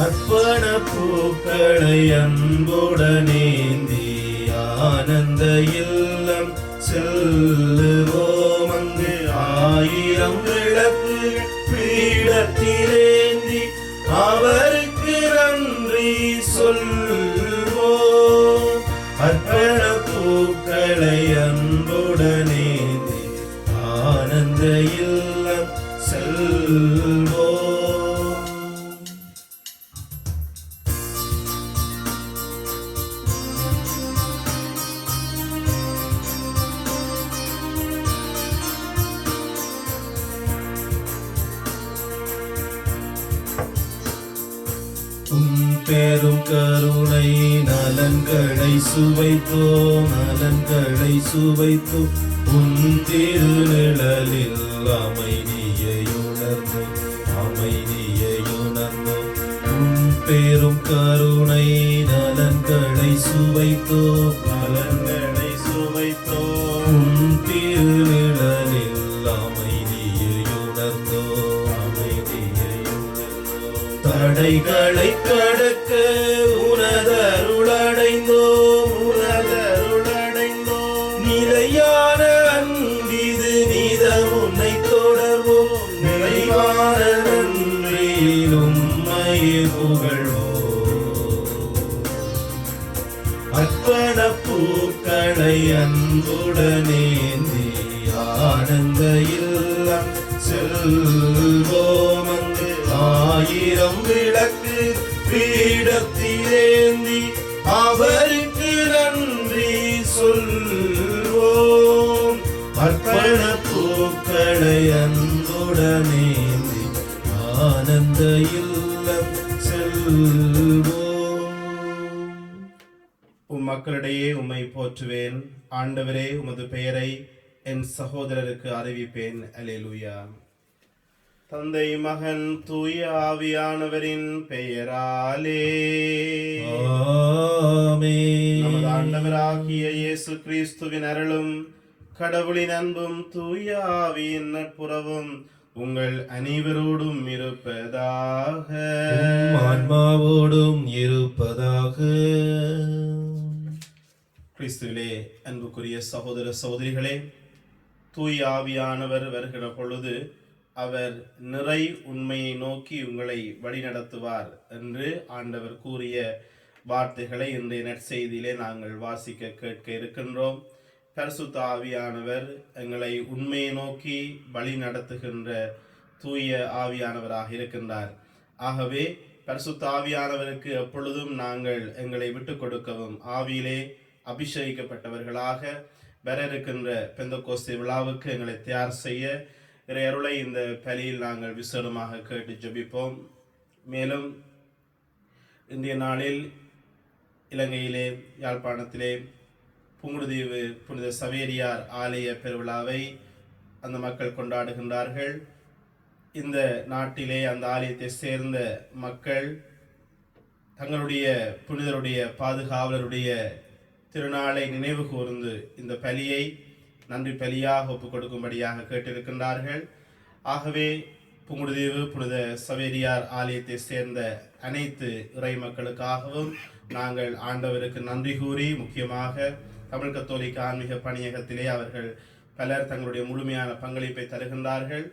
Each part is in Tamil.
அர்ப்பண பூக்களை அன்புடனேந்தி ஆனந்த இல்லம் செல்லுவோம். அங்கு 1000 விளக்கு பீடத்திலேந்தி அவருக்கு நன்றி சொல்வோம். அர்ப்பண பூக்களை அன்புடனேந்தி ஆனந்த இல்லம் செல்வோம். பெரும் கருணை நலன்களை சுவைத்தோம், நலன்களை சுவைத்தோம். உன் திருநிழலில் அமைதியுணர்ந்தோம், அமைதியுணர்ந்தோம். உன் பெரும் கருணை நலன்களை சுவைத்தோம், நலன்களை சுவைத்தோம். உன் திருநிழலில் அமைதியுணர்ந்தோம், அமைதியுணர்ந்தோம். தடைகளை கடக்க உனதருளடைந்தோம், உனதருளடைந்தோம். நிலையான அன்பிது நீதம் உன்னை தொடர்வோம், நிறைவான நன்றியில் உம்மையே புகழ்வோம். அர்ப்பண பூக்களை அன்புடனேந்தி ஆனந்த இல்லம் செல்வோம். அங்கு 1000 விளக்கு பீடத்திலேந்தி அவருக்கு நன்றி சொல்வோம். அர்ப்பண பூக்களை அன்புடனேந்தி ஆனந்த இல்லம் செல்வோம். உம் மக்களிடையே உம்மை போற்றுவேன். ஆண்டவரே, உமது பெயரை என் சகோதரருக்கு அறிவிப்பேன். அல்லேலூயா. தந்தை, மகன், தூய ஆவியானவரின் பெயராலே ஆமென். நமது ஆண்டவராகிய இயேசு கிறிஸ்துவின் அருளும் கடவுளின் அன்பும் தூய ஆவியின் நட்புறவும் உங்கள் அனைவரோடும் இருப்பதாக, ஆன்மாவோடும் இருப்பதாக. கிறிஸ்துவிலே அன்புக்குரிய சகோதர சகோதரிகளே, தூய ஆவியானவர் வருகிற பொழுது அவர் நிறை உண்மையை நோக்கி உங்களை வழிநடத்துவார் என்று ஆண்டவர் கூறிய வார்த்தைகளை இன்றைய நற்செய்தியிலே நாங்கள் வாசிக்க கேட்க இருக்கின்றோம். பரிசுத்த ஆவியானவர் எங்களை உண்மையை நோக்கி வழி நடத்துகின்ற தூய ஆவியானவராக இருக்கின்றார். ஆகவே பரிசுத்த ஆவியானவருக்கு எப்பொழுதும் நாங்கள் எங்களை விட்டு கொடுக்கவும், ஆவியிலே அபிஷேகிக்கப்பட்டவர்களாக வர இருக்கின்ற பெந்தெகோஸ்தே விழாவுக்கு எங்களை தயார் செய்ய இறையருளை இந்த பலியில் நாங்கள் விசேடமாக கேட்டு ஜெபிப்போம். மேலும் இன்றைய நாளில் இலங்கையிலே யாழ்ப்பாணத்திலே புங்குடுதீவு புனித சவேரியார் ஆலய பெருவிழாவை அந்த மக்கள் கொண்டாடுகின்றார்கள். இந்த நாட்டிலே அந்த ஆலயத்தை சேர்ந்த மக்கள் தங்களுடைய புனிதருடைய பாதுகாவலருடைய திருநாளை நினைவு கூர்ந்து இந்த பலியை நன்றி பலியாக ஒப்புக் கொடுக்கும்படியாக கேட்டிருக்கின்றார்கள். ஆகவே புங்குடுதீவு புனித சவேரியார் ஆலயத்தை சேர்ந்த அனைத்து இறை மக்களுக்காகவும் நாங்கள் ஆண்டவருக்கு நன்றி கூறி, முக்கியமாக தமிழ் கத்தோலிக்க ஆன்மீக பணியகத்திலே அவர்கள் பலர் தங்களுடைய முழுமையான பங்களிப்பை தருகின்றார்கள்.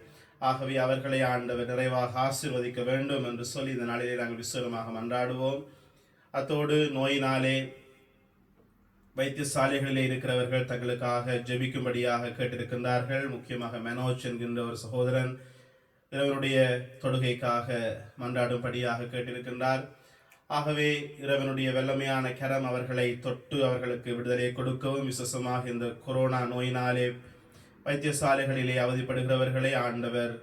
ஆகவே அவர்களை ஆண்டவர் நிறைவாக ஆசீர்வதிக்க வேண்டும் என்று சொல்லி இந்த நாளிலே நாங்கள் விசேடமாக மன்றாடுவோம். அத்தோடு நோயினாலே வைத்தியசாலைகளில் இருக்கிறவர்கள் தங்களுக்காக ஜெபிக்கும்படியாக கேட்டிருக்கின்றார்கள். முக்கியமாக மனோஜ் என்கின்ற ஒரு சகோதரன் இறைவனுடைய தொடுகைக்காக மன்றாடும்படியாக கேட்டிருக்கின்றார். ஆகவே இறைவனுடைய வல்லமையான கரம் அவர்களை தொட்டு அவர்களுக்கு விடுதலை கொடுக்கவும், விசேஷமாக இந்த கொரோனா நோயினாலே வைத்தியசாலைகளிலே அவதிப்படுகிறவர்களை ஆண்டவர்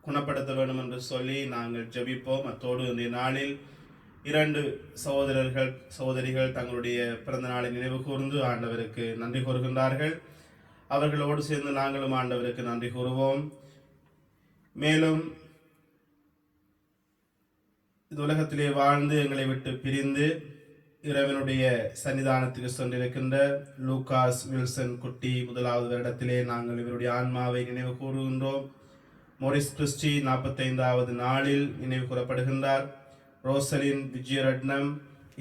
குணப்படுத்த வேண்டும் என்று சொல்லி நாங்கள் ஜெபிப்போம். அத்தோடு இன்றைய நாளில் 2 சகோதரிகள் தங்களுடைய பிறந்த நாளை நினைவு கூர்ந்து ஆண்டவருக்கு நன்றி கூறுகின்றார்கள். அவர்களோடு சேர்ந்து நாங்களும் ஆண்டவருக்கு நன்றி கூறுவோம். மேலும் இந்த உலகத்திலே வாழ்ந்து எங்களை விட்டு பிரிந்து இறைவனுடைய சன்னிதானத்துக்கு சென்றிருக்கின்ற லூகாஸ் வில்சன் குட்டி 1வது வருடத்திலே நாங்கள் இவருடைய ஆன்மாவை நினைவு கூறுகின்றோம். மோரிஸ் கிறிஸ்டி 45வது நாளில் நினைவு கூறப்படுகின்றார். ரோசலின் விஜயரட்னம்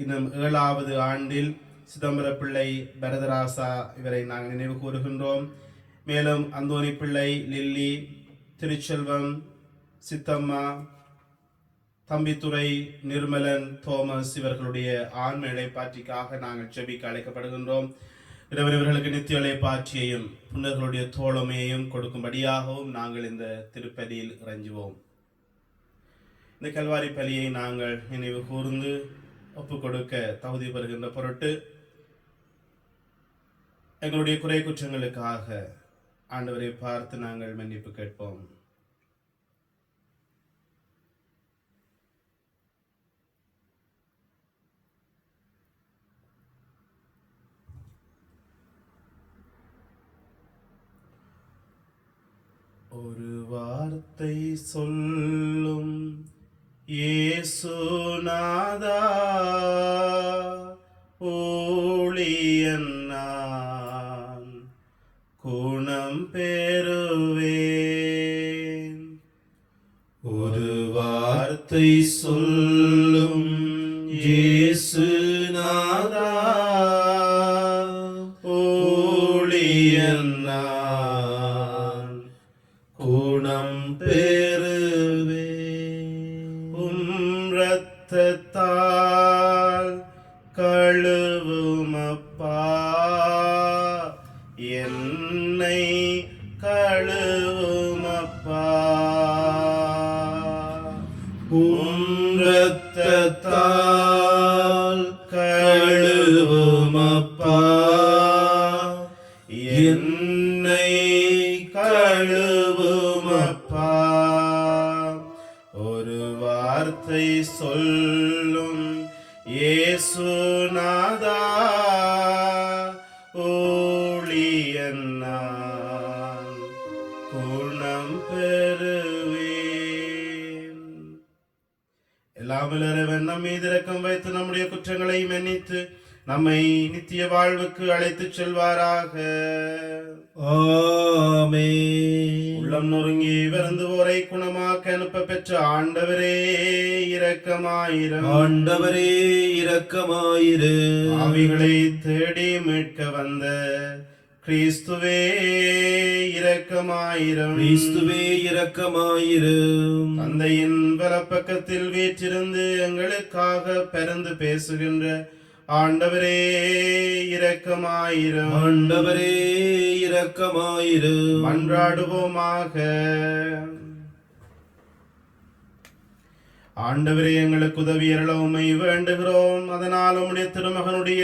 இன்னும் 7வது ஆண்டில் சிதம்பர பிள்ளை பரதராசா இவரை நாங்கள் நினைவு கூறுகின்றோம். மேலும் அந்தோணி பிள்ளை, லில்லி, திருச்செல்வம், சித்தம்மா, தம்பித்துறை, நிர்மலன், தோமஸ் இவர்களுடைய ஆன்ம இளைப்பாற்றிக்காக நாங்கள் ஜெபிக்க அழைக்கப்படுகின்றோம். இவர்களுக்கு நித்திய இளைப்பாற்றியையும் புன்னர்களுடைய தோழமையையும் கொடுக்கும்படியாகவும் நாங்கள் இந்த திருப்பலியில் இறைஞ்சுவோம். இந்த கல்வாரி பலியை நாங்கள் நினைவு கூர்ந்து ஒப்புக் கொடுக்க தகுதி பெறுகின்ற பொருட்டு எங்களுடைய குறை குற்றங்களுக்காக ஆண்டவரை பார்த்து நாங்கள் மன்னிப்பு கேட்போம். ஒரு வார்த்தை சொல்லும் இயேசுநாதா, ஊழியன் நான் குணம் பெறுவேன். ஒரு வார்த்தை சொல்லும் இயேசுநாதா, ஊழியன் நான் குணம் பெறுவேன். இரத்தத்தால் கழுவுமப்பா, என்னை கழுவுமப்பா. இரத்தத்தால் கழுவுமப்பா, என்னை கழுவுமப்பா. ஒரு வார்த்தை சொல்லும் இயேசுநாதா, ஊழியன் நான் குணம் பெறுவேன். எல்லாம் இறைவன் நம் மீது இரக்கம் வைத்து நம்முடைய குற்றங்களை மன்னித்து நம்மை நித்திய வாழ்வுக்கு அழைத்துச் செல்வாராக. ஆமென். உள்ளம் நொறுங்கி வருந்துவோரை குணமாக்க அனுப்ப பெற்ற ஆண்டவரே இரக்கமாயிரும். ஆண்டவரே இரக்கமாயிரு. ஆவிகளை தேடி மீட்க வந்த கிறிஸ்துவே இரக்கமாயிரும். கிறிஸ்துவே இரக்கமாயிரும். தந்தையின் வலப்பக்கத்தில் வீற்றிருந்து எங்களுக்காக பரிந்து பேசுகின்ற ஆண்டவரே இரக்கமாயிரும். ஆண்டவரே இரக்கமாயிரும். மன்றாடுவோமாக. ஆண்டவரே, எங்களுக்கு உதவி அருள உம்மை வேண்டுகிறோம். அதனால் உம்முடைய திருமகனுடைய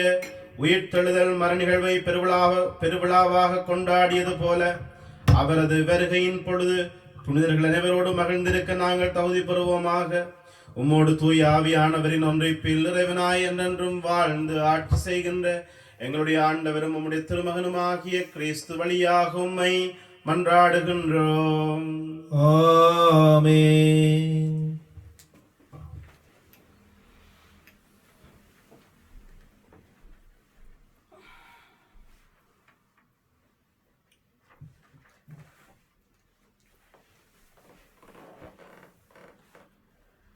உயிர்த்தெழுதல் மர நிகழ்வை பெருவிழாவாக கொண்டாடியது போல அவரது வருகையின் பொழுது புனிதர்கள் அனைவரோடு மகிழ்ந்திருக்க நாங்கள் தகுதி பெறுவோமாக. உம்மோடு தூய் ஆவியானவரின் ஒன்றைப்பில் இறைவனாய் என்றென்றும் வாழ்ந்து ஆட்சி செய்கின்ற எங்களுடைய ஆண்டவரும் உம்முடைய திருமகனுமாகிய கிறிஸ்து வழியாக உம்மை மன்றாடுகின்றோம். ஆமென்.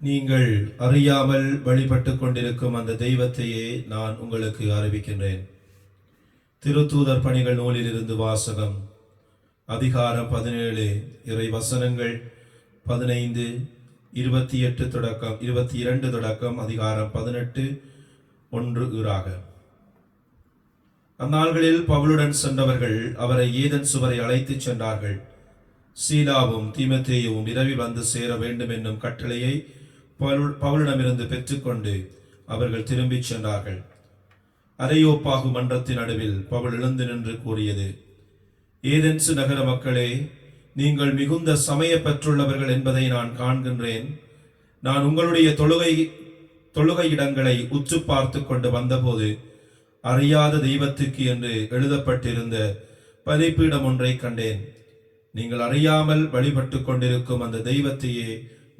நீங்கள் அறியாமல் வழிபட்டு கொண்டிருக்கும் அந்த தெய்வத்தையே நான் உங்களுக்கு அறிவிக்கின்றேன். திருத்தூதர் பணிகள் நூலிலிருந்து வாசகம். அதிகாரம் 17, இறை வசனங்கள் 15, 28 தொடக்கம் 22 தொடக்கம் அதிகாரம் 18 1 அந்நாள்களில் பவுலுடன் சென்றவர்கள் அவரை ஏதன் சுவரை அழைத்துச் சென்றார்கள். சீலாவும் தீமோத்தேயுவும் இரவி வந்து சேர வேண்டும் என்னும் கட்டளையை பவுலிடமிருந்து பெற்றுக்கொண்டு அவர்கள் திரும்பிச் சென்றார்கள். அரையோப்பாகு மன்றத்தின் நடுவில் பவுல் எழுந்து நின்று கூறியது, ஏதென்சு நகர மக்களே, நீங்கள் மிகுந்த சமய பெற்றுள்ளவர்கள் என்பதை நான் காண்கின்றேன். நான் உங்களுடைய தொழுகை இடங்களை உற்று பார்த்து கொண்டு வந்தபோது அறியாத தெய்வத்துக்கு என்று எழுதப்பட்டிருந்த பலிபீடம் ஒன்றை கண்டேன். நீங்கள் அறியாமல் வழிபட்டு கொண்டிருக்கும் அந்த தெய்வத்தையே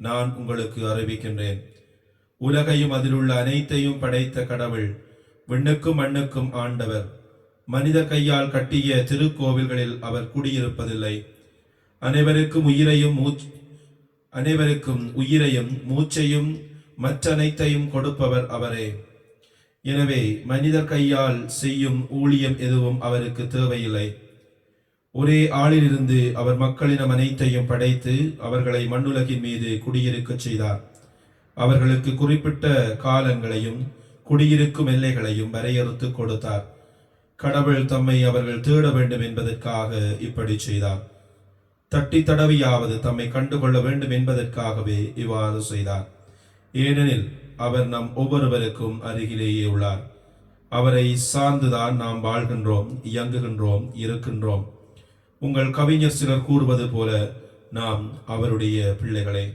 நான் உங்களுக்கு அறிவிக்கின்றேன். உலகையும் அதிலுள்ள அனைத்தையும் படைத்த கடவுள், விண்ணுக்கும் மண்ணுக்கும் ஆண்டவர். மனித கையால் கட்டிய திருக்கோவில்களில் அவர் குடியிருப்பதில்லை. அனைவருக்கும் உயிரையும் மூச்சையும் மற்றனைத்தையும் கொடுப்பவர் அவரே. எனவே மனிதர் கையால் செய்யும் ஊழியம் எதுவும் அவருக்கு தேவையில்லை. ஒரே ஆளிலிருந்து அவர் மக்களினம் அனைத்தையும் படைத்து அவர்களை மண்ணுலகின் மீது குடியிருக்கச் செய்தார். அவர்களுக்கு குறிப்பிட்ட காலங்களையும் குடியிருக்கும் எல்லைகளையும் வரையறுத்து கொடுத்தார். கடவுள் தம்மை அவர்கள் தேட வேண்டும் என்பதற்காக இப்படி செய்தார். தட்டி தடவியாவது தம்மை கண்டுகொள்ள வேண்டும் என்பதற்காகவே இவ்வாறு செய்தார். ஏனெனில் அவர் நம் ஒவ்வொருவருக்கும் அருகிலேயே உள்ளார். அவரை சார்ந்துதான் நாம் வாழ்கின்றோம், இயங்குகின்றோம், இருக்கின்றோம். உங்கள் கவிஞர் சிலர் கூறுவது போல நாம் அவருடைய பிள்ளைகளே.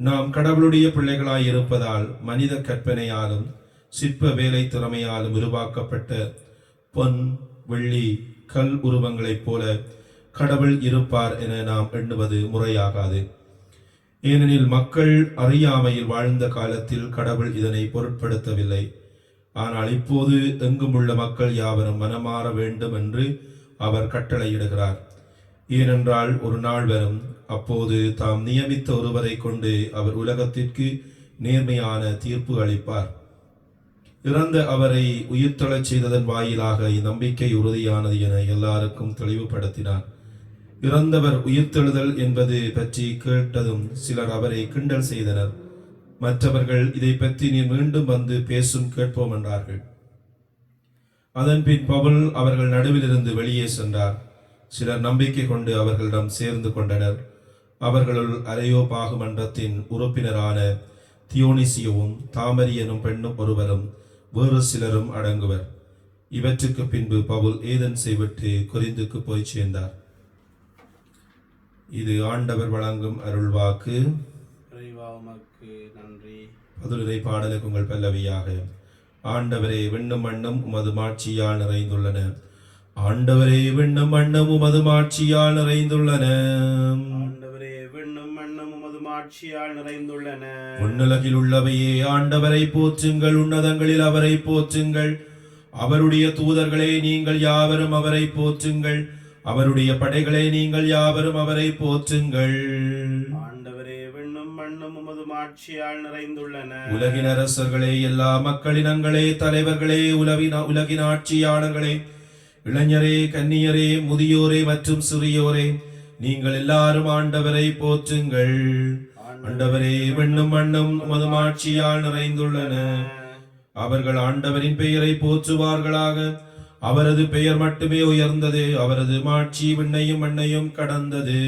நாம் கடவுளுடைய பிள்ளைகளாய் இருப்பதால் மனித கற்பனையாலும் சிற்ப வேலை திறமையாலும் உருவாக்கப்பட்ட பொன், வெள்ளி, கல் உருவங்களைப் போல கடவுள் இருப்பார் என நாம் எண்ணுவது முறையாகாது. ஏனெனில் மக்கள் அறியாமையில் வாழ்ந்த காலத்தில் கடவுள் இதனை பொருட்படுத்தவில்லை. ஆனால் இப்போது எங்கும் உள்ள மக்கள் யாவரும் மனமாற வேண்டும் என்று அவர் கட்டளையிடுகிறார். ஏனென்றால் ஒரு நாள் வரும், அப்போது தாம் நியமித்த ஒருவரை கொண்டு அவர் உலகத்திற்கு நேர்மையான தீர்ப்பு அளிப்பார். இறந்த அவரை உயிர்த்தெழச் செய்ததன் வாயிலாக இந்நம்பிக்கை உறுதியானது என எல்லாருக்கும் தெளிவுபடுத்தினார். இறந்தவர் உயிர்த்தெழுதல் என்பது பற்றி கேட்டதும் சிலர் அவரை கிண்டல் செய்தனர். மற்றவர்கள் இதை பற்றி நீர் மீண்டும் வந்து பேசும் கேட்போம் என்றார்கள். அதன்பின் பவுல் அவர்கள் நடுவிலிருந்து வெளியே சென்றார். சிலர் நம்பிக்கை கொண்டு அவர்களிடம் சேர்ந்து கொண்டனர். அவர்களுள் அரையோபாகு மன்றத்தின் உறுப்பினரான தியோனிசியவும் தாமரி எனும் பெண்ணும் ஒருவரும் வேறு சிலரும் அடங்குவர். இவற்றுக்கு பின்பு பவுல் ஏதென்ஸை விட்டு கொரிந்துக்கு போய் சேர்ந்தார். இது ஆண்டவர் வழங்கும் அருள்வாக்கு. நன்றி. பதிலுரை பாடலுக்கு உங்கள் பல்லவியாக. ஆண்டவரே விண்ணும் மண்ணும் உமது மாட்சியால் நிறைந்துள்ளன. ஆண்டவரே விண்ணும் மண்ணும் உமது மாட்சியால் நிறைந்துள்ளன. ஆண்டவரே விண்ணும் மண்ணும் உமது மாட்சியால் நிறைந்துள்ளன. உன்னலகில் உள்ளவையே ஆண்டவரை போற்றுங்கள், உன்னதங்களில் அவரை போற்றுங்கள். அவருடைய தூதர்களே நீங்கள் யாவரும் அவரை போற்றுங்கள். அவருடைய படைகளே நீங்கள் யாவரும் அவரை போற்றுங்கள். ஆண்டவரே விண்ணும் மண்ணும் உமது மாட்சியால் நிறைந்துள்ளன. உலகின் அரசர்களே, எல்லா மக்களினங்களே, தலைவர்களே, உலகின் ஆட்சியாளர்களே, இளைஞரே, கன்னியரே, முதியோரே மற்றும் சிறியோரே, நீங்கள் எல்லாரும் ஆண்டவரை போற்றுங்கள். ஆண்டவரே விண்ணும் மண்ணும் உமது மாட்சியால் நிறைந்துள்ளன. அவர்கள் ஆண்டவரின் பெயரை போற்றுவார்களாக. அவரது பெயர் மட்டுமே உயர்ந்தது. அவரது மாட்சி விண்ணையும் மண்ணையும் கடந்தது.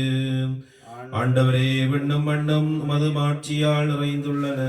ஆண்டவரே விண்ணும் மண்ணும் உமது மாட்சியால் நிறைந்துள்ளன.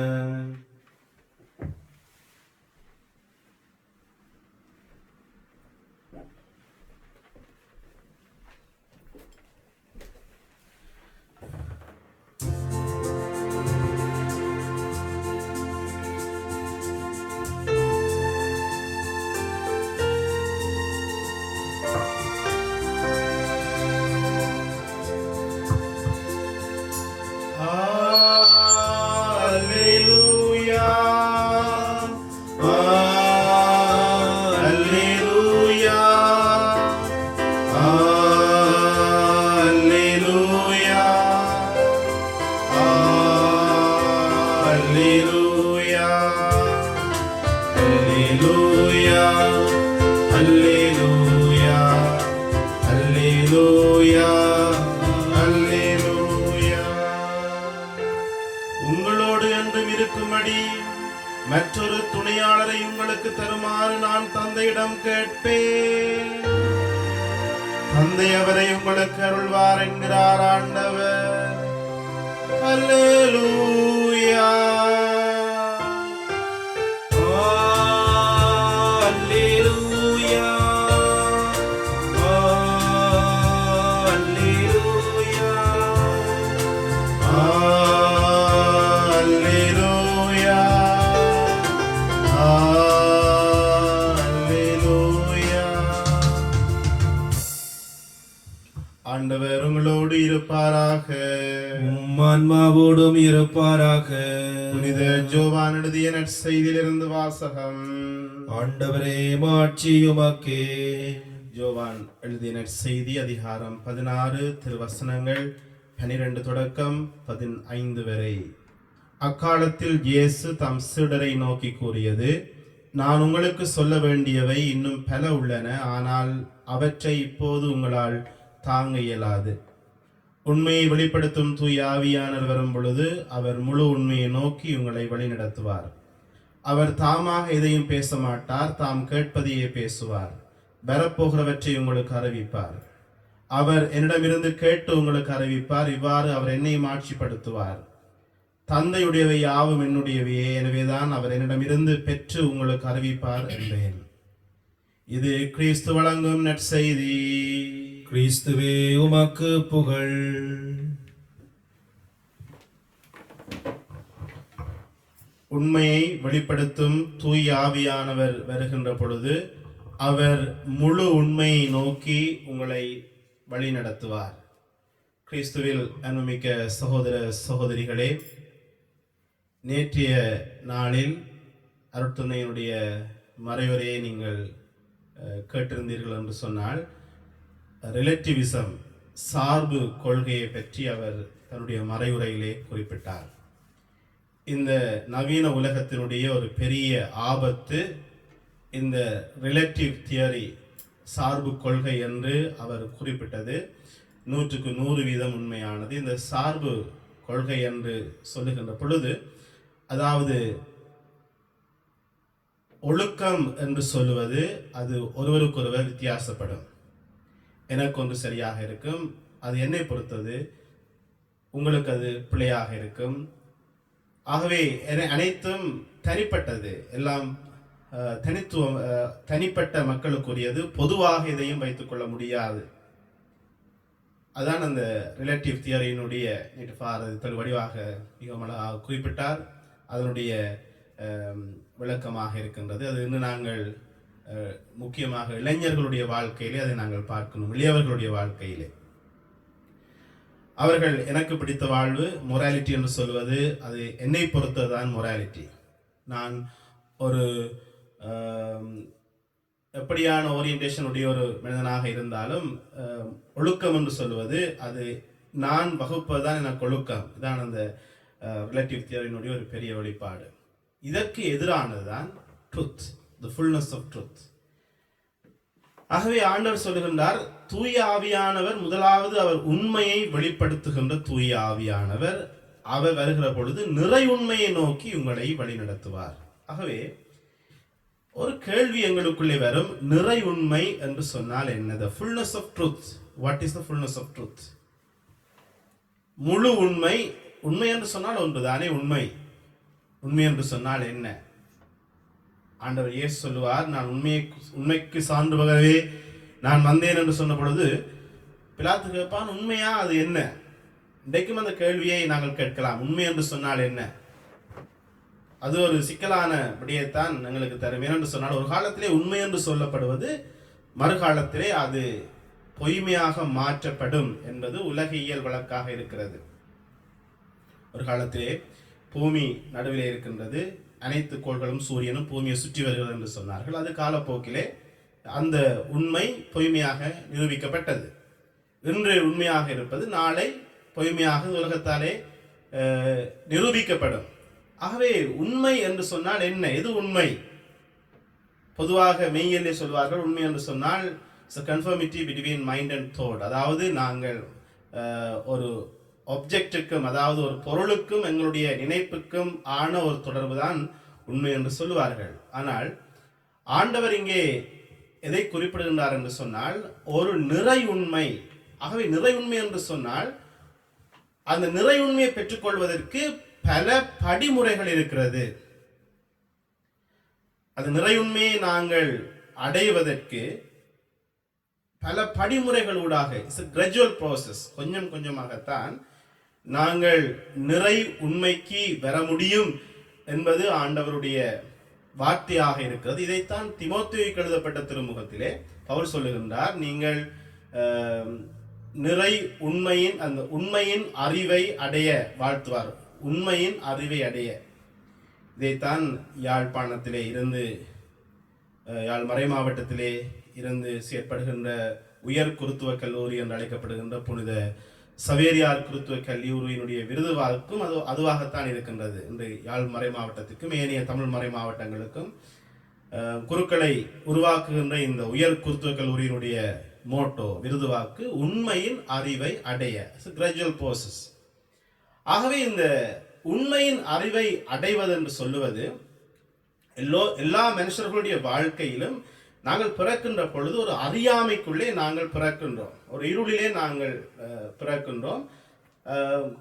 உங்களோடு என்றும் இருக்கும்படி மற்றொரு துணையாளரை உங்களுக்கு தருமாறு நான் தந்தையிடம் கேட்பேன். தந்தை அவரை உங்களுக்கு அருள்வார் என்கிறார் ஆண்டவர். அல்லேலூயா. ஆண்டவர் உங்களோடு இருப்பாராக. ஆன்மாவோடும் இருப்பாராக. புனித ஜோவான் எழுதிய நற்செய்தியிலிருந்து வாசகம். ஆண்டவரே மாட்சி உமக்கே. ஜோவான் எழுதிய நற்செய்தி அதிகாரம் 16 திருவசனங்கள் 12 தொடக்கம் 15 வரை. அக்காலத்தில் இயேசு தம் சீடரை நோக்கி கூறியது, நான் உங்களுக்கு சொல்ல வேண்டியவை இன்னும் பல உள்ளன, ஆனால் அவற்றை இப்போது உங்களால் தாங்க இயலாது. உண்மையை வெளிப்படுத்தும் தூய ஆவியானவர் வரும் பொழுது அவர் முழு உண்மையை நோக்கி உங்களை வழிநடத்துவார். அவர் தாமாக எதையும் பேச மாட்டார், தாம் கேட்பதையே பேசுவார். வரப்போகிறவற்றை உங்களுக்கு அறிவிப்பார். அவர் என்னிடமிருந்து கேட்டு உங்களுக்கு அறிவிப்பார். இவ்வாறு அவர் என்னையும் ஆட்சிப்படுத்துவார். தந்தையுடையவை யாவும் என்னுடையவையே, எனவேதான் அவர் என்னிடமிருந்து பெற்று உங்களுக்கு அறிவிப்பார் என்றேன். இது கிறிஸ்து வழங்கும் நற்செய்தி. கிறிஸ்துவே உமக்கு புகழ். உண்மையை வெளிப்படுத்தும் தூய ஆவியானவர் வருகின்ற பொழுது அவர் முழு உண்மையை நோக்கி உங்களை வழி நடத்துவார். கிறிஸ்துவில் அன்புமிக்க சகோதர சகோதரிகளே, நேற்றைய நாளில் அருட்தந்தையினுடைய மறைவுரையை நீங்கள் கேட்டிருந்தீர்கள் என்று சொன்னால், ரிலேட்டிவிசம் சார்பு கொள்கையை பற்றி அவர் தன்னுடைய மறைவுரையிலே குறிப்பிட்டார். இந்த நவீன உலகத்தினுடைய ஒரு பெரிய ஆபத்து இந்த ரிலேட்டிவ் தியரி, சார்பு கொள்கை என்று அவர் குறிப்பிட்டது 100% உண்மையானது. இந்த சார்பு கொள்கை என்று சொல்லுகின்ற பொழுது, அதாவது ஒழுக்கம் என்று சொல்லுவது அது ஒருவருக்கொருவர் வித்தியாசப்படும். எனக்கு ஒன்று சரியாக இருக்கும், அது என்னை பொறுத்தது, உங்களுக்கு அது பிழையாக இருக்கும். ஆகவே அனைத்தும் தனிப்பட்டது, எல்லாம் தனிப்பட்ட மக்களுக்குரியது, பொதுவாக எதையும் வைத்துக்கொள்ள முடியாது. அதான் அந்த ரிலேட்டிவ் தியரியினுடைய வடிவாக மிக குறிப்பிட்டார். அதனுடைய விளக்கமாக இருக்கின்றது. அது இன்னும் நாங்கள் முக்கியமாக இளைஞர்களுடைய வாழ்க்கையிலே அதை நாங்கள் பார்க்கணும். இளையவர்களுடைய வாழ்க்கையிலே அவர்கள் எனக்கு பிடித்த வாழ்வு, மொராலிட்டி என்று சொல்வது, அது என்னை பொறுத்ததுதான் மொராலிட்டி. நான் ஒரு எப்படியான ஓரியன்டேஷன் உடைய ஒரு மனிதனாக இருந்தாலும் ஒழுக்கம் என்று சொல்வது அது நான் வகுப்பதுதான் எனக்கு ஒழுக்கம். இதான் அந்த ரிலேட்டிவ் தியரியினுடைய ஒரு பெரிய வெளிப்பாடு. இதற்கு எதிரானதுதான் truth, the fullness of truth. ஆகவே ஆண்டவர் சொல்லுகின்றார், தூய ஆவியானவர் முதலாவது அவர் உண்மையை வெளிப்படுத்துகின்ற தூய ஆவியானவர். அவர் வருகிற பொழுது நிறை உண்மையை நோக்கி உங்களை வழிநடத்துவார். ஆகவே ஒரு கேள்வி எங்களுக்குள்ளே வரும், நிறை உண்மை என்று சொன்னால் என்ன? The fullness of truth. What is the fullness of truth? முழு உண்மை. உண்மை என்று சொன்னால் ஒன்றுதானே உண்மை. உண்மை என்று சொன்னால் என்ன? ஆண்டவர் இயேசு சொல்லுவார், நான் உண்மைக்கு சான்று பகவே நான் வந்தேன் என்று சொன்ன பொழுது பிலாத்து கேட்பான், உண்மையா அது என்ன? இன்றைக்கும் அந்த கேள்வியை நாங்கள் கேட்கலாம். உண்மை என்று சொன்னால் என்ன? அது ஒரு சிக்கலான விடயத்தான் எங்களுக்கு தரும். ஏனென்று சொன்னால், ஒரு காலத்திலே உண்மை என்று சொல்லப்படுவது மறுகாலத்திலே அது பொய்மையாக மாற்றப்படும் என்பது உலகியல் வழக்காக இருக்கிறது. ஒரு காலத்திலே பூமி நடுவிலே இருக்கின்றது, அனைத்து கோள்களும் சூரியனும் பூமியை சுற்றி வருகிறது என்று சொன்னார்கள். அது காலப்போக்கிலே அந்த உண்மை பொய்மையாக நிரூபிக்கப்பட்டது. இன்று உண்மையாக இருப்பது நாளை பொய்மையாக உலகத்தாலே நிரூபிக்கப்படும். ஆகவே உண்மை என்று சொன்னால் என்ன? எது உண்மை? பொதுவாக மெய்யியலே சொல்வார்கள், உண்மை என்று சொன்னால் conformity between mind and thought. அதாவது நாங்கள் ஒரு ஆப்ஜெக்டுக்கும், அதாவது ஒரு பொருளுக்கும் எங்களுடைய நினைப்புக்கும் ஆன ஒரு தொடர்பு தான் உண்மை என்று சொல்லுவார்கள். ஆனால் ஆண்டவர் இங்கே எதை குறிப்பிடுகின்றார் என்று சொன்னால், ஒரு நிறை உண்மை. ஆகவே நிறை உண்மை என்று சொன்னால், அந்த நிறை உண்மையை பெற்றுக்கொள்வதற்கு பல படிமுறைகள் இருக்கிறது. அந்த நிறை உண்மையை நாங்கள் அடைவதற்கு பல படிமுறைகள் ஊடாக, இட்ஸ் a gradual process, கொஞ்சம் கொஞ்சமாகத்தான் நாங்கள் நிறை உண்மைக்கு வர முடியும் என்பது ஆண்டவருடைய வார்த்தையாக இருக்கிறது. இதைத்தான் தீமோத்தேயுவுக்கு எழுதப்பட்ட திருமுகத்திலே பவுல் சொல்லுகின்றார், நீங்கள் நிறை உண்மையின், அந்த உண்மையின் அறிவை அடைய வாழ்த்துவார். உண்மையின் அறிவை அடைய. இதைத்தான் யாழ்ப்பாணத்திலே இருந்து, யாழ் மறை மாவட்டத்திலே இருந்து செயற்படுகின்ற உயர் குருத்துவ கல்லூரி என்று அழைக்கப்படுகின்ற புனித சவேரியார் கிறித்துவ கல்லூரியினுடைய விருது வாழ்க்கும் அதுவாகத்தான் இருக்கின்றது. இன்று யாழ் மறை மாவட்டத்துக்கும் ஏனைய தமிழ் மறை மாவட்டங்களுக்கும் குருக்களை உருவாக்குகின்ற இந்த உயர் கிறித்துவ கல்லூரியினுடைய மோட்டோ விருது வாக்கு உண்மையின் அறிவை அடைய, கிராஜுவல் ப்ரோசஸ். ஆகவே இந்த உண்மையின் அறிவை அடைவது என்று சொல்லுவது எல்லா மனுஷர்களுடைய வாழ்க்கையிலும் நாங்கள் பிறக்கின்ற பொழுது ஒரு அறியாமைக்குள்ளே நாங்கள் பிறக்கின்றோம், ஒரு இருளிலே நாங்கள் பிறக்கின்றோம்.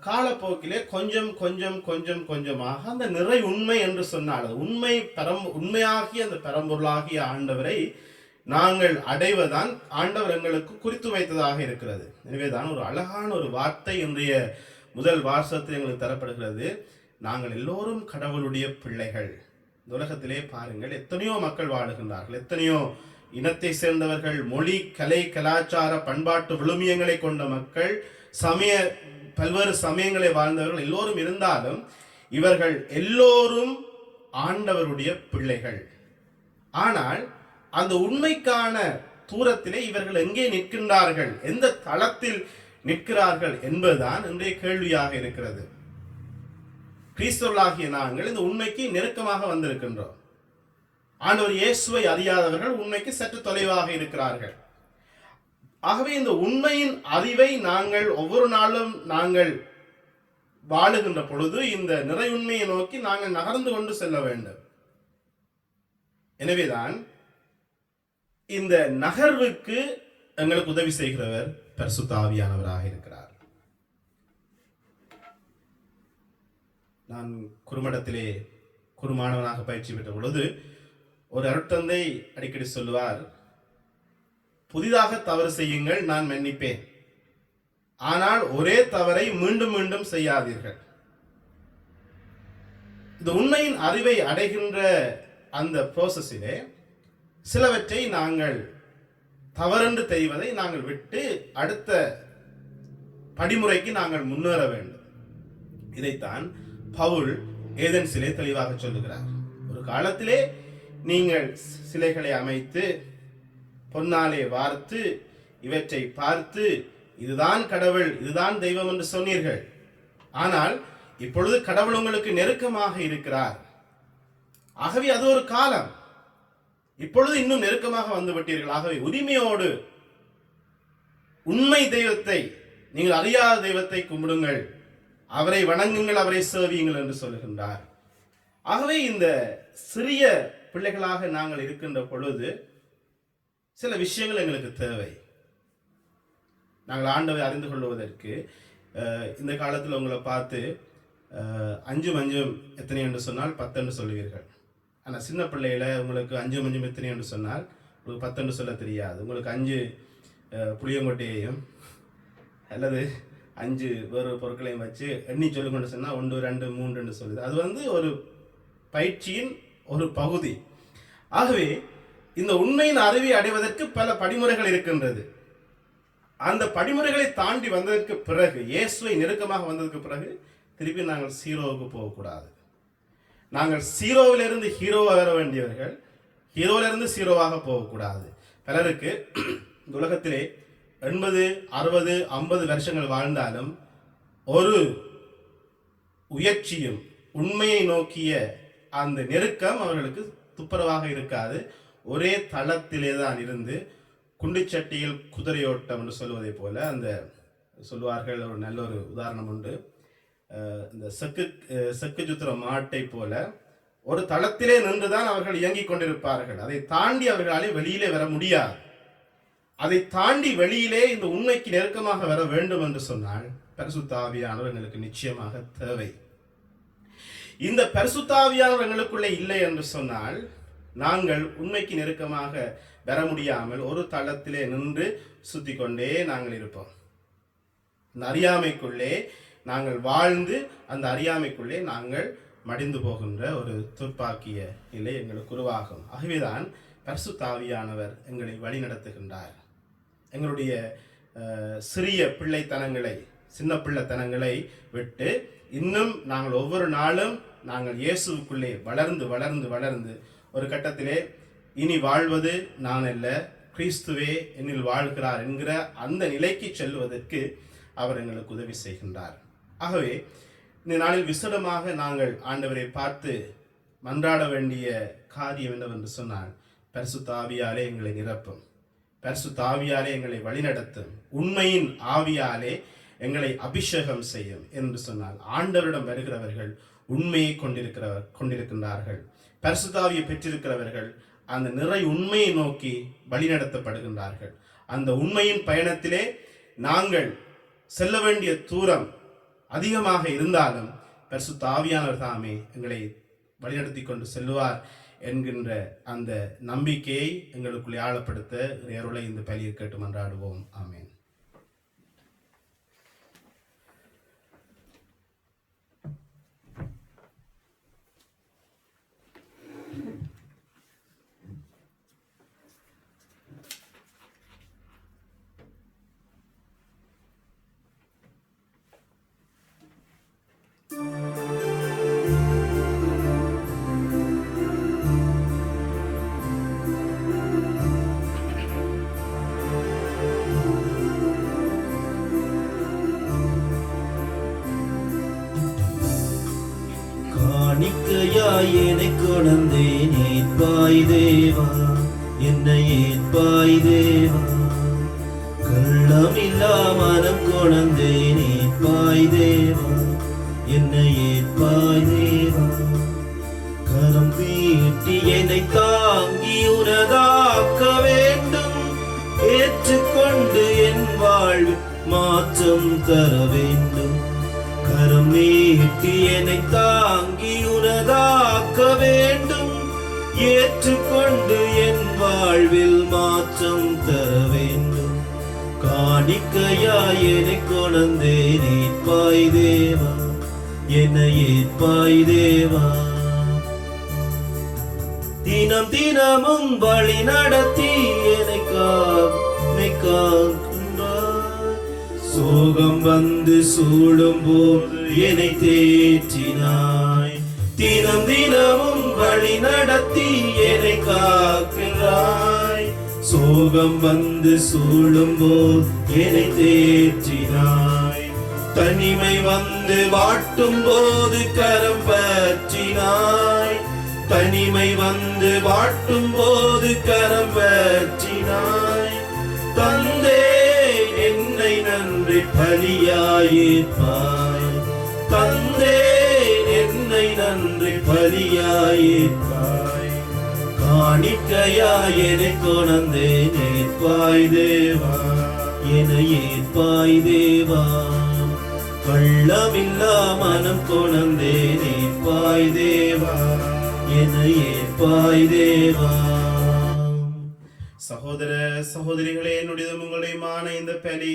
காலப்போக்கிலே கொஞ்சம் கொஞ்சம் கொஞ்சம் கொஞ்சமாக அந்த நிறை உண்மை என்று சொன்னால் உண்மையாகிய அந்த பரம்பொருளாகிய ஆண்டவரை நாங்கள் அடைவதுதான் ஆண்டவர் எங்களுக்கு குறித்து வைத்ததாக இருக்கிறது. எனவேதான் ஒரு அழகான ஒரு வார்த்தை இன்றைய முதல் வாசகத்தில் எங்களுக்கு தரப்படுகிறது. நாங்கள் எல்லோரும் கடவுளுடைய பிள்ளைகள். இந்த உலகத்திலே பாருங்கள், எத்தனையோ மக்கள் வாழுகின்றார்கள், எத்தனையோ இனத்தை சேர்ந்தவர்கள், மொழி, கலை, கலாச்சார, பண்பாட்டு விழுமியங்களை கொண்ட மக்கள், பல்வேறு சமயங்களை வாழ்ந்தவர்கள் எல்லோரும் இருந்தாலும் இவர்கள் எல்லோரும் ஆண்டவருடைய பிள்ளைகள். ஆனால் அந்த உண்மைக்கான தூரத்திலே இவர்கள் எங்கே நிற்கின்றார்கள், எந்த தளத்தில் நிற்கிறார்கள் என்பதுதான் இன்றைய கேள்வியாக இருக்கிறது. கிறிஸ்தவர்களாகிய நாங்கள் இந்த உண்மைக்கு நெருக்கமாக வந்திருக்கின்றோம். ஆண்டவர் இயேசுவை அறியாதவர்கள் உண்மைக்கு சற்று தொலைவாக இருக்கிறார்கள். ஆகவே இந்த உண்மையின் அறிவை நாங்கள் ஒவ்வொரு நாளும் நாங்கள் வாழுகின்ற பொழுது இந்த நிறை உண்மையை நோக்கி நாங்கள் நகர்ந்து கொண்டு செல்ல வேண்டும். எனவேதான் இந்த நகர்வுக்கு எங்களுக்கு உதவி செய்கிறவர் பரிசுத்த ஆவியானவராக இருக்கிறார். நான் குறுமடத்திலே குறுமாணவனாக பயிற்சி பெற்ற பொழுது ஒரு அருட்தந்தை அடிக்கடி சொல்லுவார், புதிதாக தவறு செய்யுங்கள், நான் மன்னிப்பேன், ஆனால் ஒரே தவறை மீண்டும் மீண்டும் செய்யாதீர்கள். இந்த உண்மையின் அறிவை அடைகின்ற அந்த ப்ரோசஸிலே சிலவற்றை நாங்கள் தவறென்று தெரிவதை நாங்கள் விட்டு அடுத்த படிமுறைக்கு நாங்கள் முன்னேற வேண்டும். இதைத்தான் பவுல் ஏதென்ஸிலே தெளிவாக சொல்லுகிறார். ஒரு காலத்திலே நீங்கள் சிலைகளை அமைத்து பொன்னாலே வார்த்து இவற்றை பார்த்து இதுதான் கடவுள், இதுதான் தெய்வம் என்று சொன்னீர்கள். ஆனால் இப்பொழுது கடவுள் உங்களுக்கு நெருக்கமாக இருக்கிறார். ஆகவே அது ஒரு காலம். இப்பொழுது இன்னும் நெருக்கமாக வந்து விட்டீர்கள். ஆகவே உரிமையோடு உண்மை தெய்வத்தை, நீங்கள் அறியாத தெய்வத்தை கும்பிடுங்கள், அவரை வணங்குங்கள், அவரை சேவியுங்கள் என்று சொல்லுகின்றார். ஆகவே இந்த சிறிய பிள்ளைகளாக நாங்கள் இருக்கின்ற பொழுது சில விஷயங்கள் எங்களுக்கு தேவை. நாங்கள் ஆண்டவரை அறிந்து கொள்வதற்கு இந்த காலத்தில் உங்களை பார்த்து 5 மஞ்சம் எத்தனை என்று சொன்னால் 10 என்று சொல்லுவீர்கள். ஆனால் சின்ன பிள்ளையில உங்களுக்கு 5 மஞ்சம் எத்தனை என்று சொன்னால் உங்களுக்கு 10 என்று சொல்ல தெரியாது. உங்களுக்கு 5 புளியங்கொட்டையையும் அல்லது 5 வேறு பொருட்களையும் வச்சு எண்ணி சொல்லுங்கன்னு சொன்னால் 1 2 3 என்று சொல்லுது. அது ஒரு பயிற்சியின் ஒரு பகுதி. ஆகவே இந்த உண்மையின் அறிவை அடைவதற்கு பல படிமுறைகள் இருக்கின்றது. அந்த படிமுறைகளை தாண்டி வந்ததற்கு பிறகு, இயேசுவை நெருக்கமாக வந்ததற்கு பிறகு திருப்பி நாங்கள் சீரோவுக்கு போகக்கூடாது. நாங்கள் சீரோவிலிருந்து ஹீரோவாக வர வேண்டியவர்கள், ஹீரோவிலிருந்து சீரோவாக போகக்கூடாது. பலருக்கு இந்த உலகத்திலே 80 60 50 வருஷங்கள் வாழ்ந்தாலும் ஒரு உயர்ச்சியும் உண்மையை நோக்கிய அந்த நெருக்கம் அவர்களுக்கு துப்புரவாக இருக்காது. ஒரே தளத்திலே தான் இருந்து குண்டுச்சட்டியில் குதிரையோட்டம் என்று சொல்வதை போல, அந்த சொல்வார்கள், ஒரு நல்ல ஒரு உதாரணம் உண்டு. இந்த செக்கு சுத்திர மாட்டை போல ஒரு தளத்திலே நின்றுதான் அவர்கள் இயங்கிக் கொண்டிருப்பார்கள். அதை தாண்டி அவர்களாலே வெளியிலே வர முடியாது. அதை தாண்டி வெளியிலே இந்த உண்மைக்கு நெருக்கமாக வர வேண்டும் என்று சொன்னால் பரிசுத்த ஆவியானவர் எங்களுக்கு நிச்சயமாக தேவை. இந்த பரிசுத்த ஆவியானவர் எங்களுக்குள்ளே இல்லை என்று சொன்னால் நாங்கள் உண்மைக்கு நெருக்கமாக வர முடியாமல் ஒரு தளத்திலே நின்று சுத்தி கொண்டே நாங்கள் இருப்போம். இந்த அறியாமைக்குள்ளே நாங்கள் வாழ்ந்து அந்த அறியாமைக்குள்ளே நாங்கள் மடிந்து போகின்ற ஒரு துர்ப்பாக்கிய நிலை எங்களுக்கு உருவாகும். ஆகவேதான் பரிசுத்த ஆவியானவர் எங்களை வழி நடத்துகின்றார். எங்களுடைய சிறிய பிள்ளைத்தனங்களை, சின்ன பிள்ளைத்தனங்களை விட்டு இன்னும் நாங்கள் ஒவ்வொரு நாளும் நாங்கள் இயேசுக்குள்ளே வளர்ந்து வளர்ந்து வளர்ந்து ஒரு கட்டத்திலே இனி வாழ்வது நான் அல்ல, கிறிஸ்துவே என்னில் வாழ்கிறார் என்கிற அந்த நிலைக்கு செல்வதற்கு அவர் எங்களுக்கு உதவி செய்கின்றார். ஆகவே இந்த நாளில் விசேடமாக நாங்கள் ஆண்டவரை பார்த்து மன்றாட வேண்டிய காரியம் என்னவென்று சொன்னால், பரிசுத்த ஆவியாலே எங்களை நிரப்பும், பரிசுத்த ஆவியாலே எங்களை வழிநடத்தும், உண்மையின் ஆவியாலே எங்களை அபிஷேகம் செய்யும் என்று சொன்னால், ஆண்டவரிடம் வருகிறவர்கள் உண்மையை கொண்டிருக்கின்றார்கள். பரிசுத்த ஆவியை பெற்றிருக்கிறவர்கள் அந்த நிறை உண்மையை நோக்கி வழிநடத்தப்படுகின்றார்கள். அந்த உண்மையின் பயணத்திலே நாங்கள் செல்ல வேண்டிய தூரம் அதிகமாக இருந்தாலும் பரிசுத்த ஆவியானவர் தாமே எங்களை வழிநடத்தி கொண்டு செல்லுவார் என்கின்ற அந்த நம்பிக்கையை எங்களுக்குள்ளே ஆழப்படுத்த அருளை இந்த பலியை கேட்டு மன்றாடுவோம். ஆமென். காணிக்கையாய் என்னை கொணர்ந்தே ஏற்பாய் தேவா, என்னை ஏற்பாய் தேவா. கள்ளமில்லா மனம் கொணர்ந்தே ஏற்பாய் தேவா, என்னை ஏற்பாய் தேவா. கரம் தீட்டி என்னை தாங்கி உனதாக்க வேண்டும், ஏற்றுக்கொண்டு என் வாழ்வு மாற்றம் தர வேண்டும். கரம் நீட்டி என்னை தாங்கி உனதாக்க வேண்டும், ஏற்றுக்கொண்டு என் வாழ்வில் மாற்றம் தர வேண்டும். காணிக்கையாய் என்னை கொணர்ந்தே ஏற்பாய் தேவா, என்னை ஏற்பாய் தேவா. தினம் தினமும் வழி நடத்தி என்னை காக்கின்றாய். சோகம் வந்து சூடும் போது என்னை தேற்றினாய். தினம் தினமும் வழி நடத்தி என்னை காக்கின்றாய். சோகம் வந்து சூடும் போது என்னை தேற்றினாய். தனிமை வந்து வாட்டும் போது கரம் பற்றினாய். தனிமை வந்து வாட்டும் போது கரம் பற்றினாய். தந்தே என்னை நன்றி பலியாயிருப்பாய். தந்தே என்னை நன்றி பலியாயிருப்பாய். காணிக்கையாய் என்னை கொணர்ந்தே ஏற்பாய் தேவா, என்னை ஏற்பாய் தேவா. கள்ளமில்லா மனம் கொணர்ந்தே ஏற்பாய் தேவா, என்னை ஏற்பாய் தேவா. சகோதர சகோதரிகளே, என்னுடையதும் உங்களுடையமான இந்த பலி